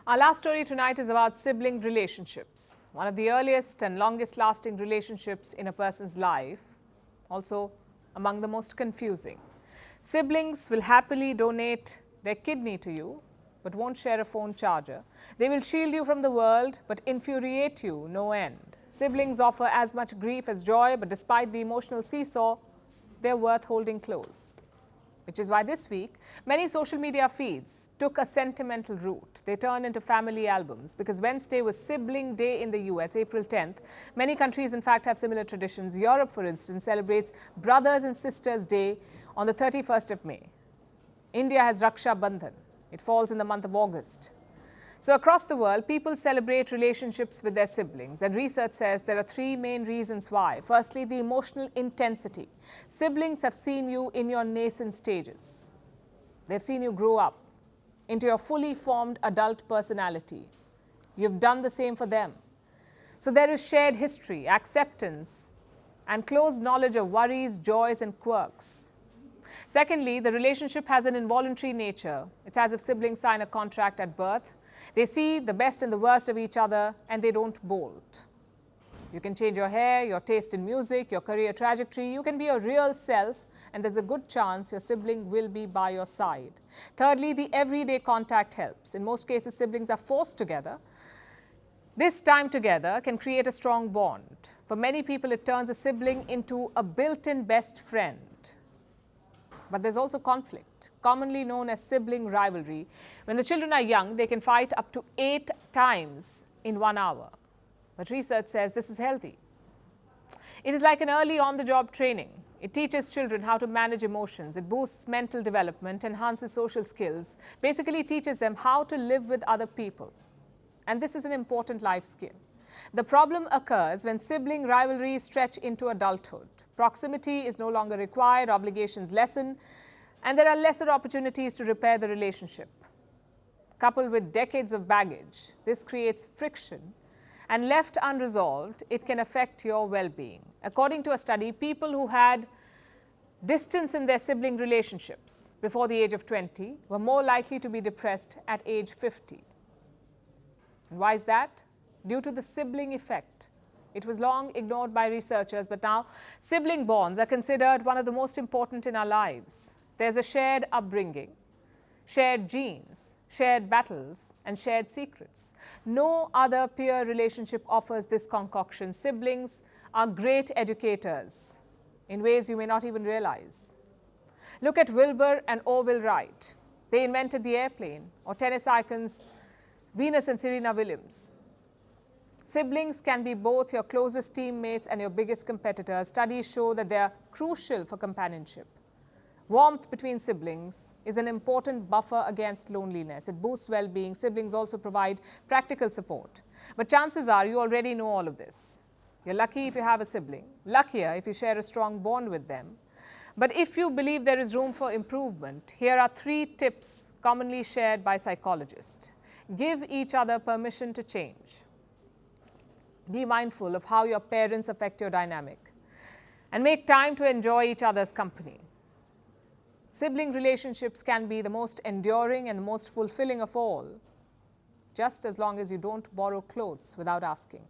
Our last story tonight is about sibling relationships, one of the earliest and longest lasting relationships in a person's life, also among the most confusing. Siblings will happily donate their kidney to you, but won't share a phone charger. They will shield you from the world, but infuriate you no end. Siblings offer as much grief as joy, but despite the emotional seesaw, they're worth holding close. Which is why this week, many social media feeds took a sentimental route. They turned into family albums because Wednesday was Sibling Day in the US, April 10th. Many countries, in fact, have similar traditions. Europe, for instance, celebrates Brothers and Sisters Day on the 31st of May. India has Raksha Bandhan. It falls in the month of August. So across the world, people celebrate relationships with their siblings, and research says there are three main reasons why. Firstly, the emotional intensity. Siblings have seen you in your nascent stages. They've seen you grow up into your fully formed adult personality. You've done the same for them. So there is shared history, acceptance, and close knowledge of worries, joys, and quirks. Secondly, the relationship has an involuntary nature. It's as if siblings sign a contract at birth. They see the best and the worst of each other, and they don't bolt. You can change your hair, your taste in music, your career trajectory. You can be your real self, and there's a good chance your sibling will be by your side. Thirdly, the everyday contact helps. In most cases, siblings are forced together. This time together can create a strong bond. For many people, it turns a sibling into a built-in best friend. But there's also conflict, commonly known as sibling rivalry. When the children are young, they can fight up to 8 times in 1 hour. But research says this is healthy. It is like an early on-the-job training. It teaches children how to manage emotions. It boosts mental development, enhances social skills, basically teaches them how to live with other people. And this is an important life skill. The problem occurs when sibling rivalries stretch into adulthood. Proximity is no longer required, obligations lessen, and there are lesser opportunities to repair the relationship. Coupled with decades of baggage, this creates friction, and left unresolved, it can affect your well-being. According to a study, people who had distance in their sibling relationships before the age of 20 were more likely to be depressed at age 50. And why is that? Due to the sibling effect. It was long ignored by researchers, but now sibling bonds are considered one of the most important in our lives. There's a shared upbringing, shared genes, shared battles, and shared secrets. No other peer relationship offers this concoction. Siblings are great educators in ways you may not even realize. Look at Wilbur and Orville Wright. They invented the airplane, or tennis icons Venus and Serena Williams. Siblings can be both your closest teammates and your biggest competitors. Studies show that they are crucial for companionship. Warmth between siblings is an important buffer against loneliness. It boosts well-being. Siblings also provide practical support. But chances are you already know all of this. You're lucky if you have a sibling, luckier if you share a strong bond with them. But if you believe there is room for improvement, here are 3 tips commonly shared by psychologists. Give each other permission to change. Be mindful of how your parents affect your dynamic, and make time to enjoy each other's company. Sibling relationships can be the most enduring and the most fulfilling of all, just as long as you don't borrow clothes without asking.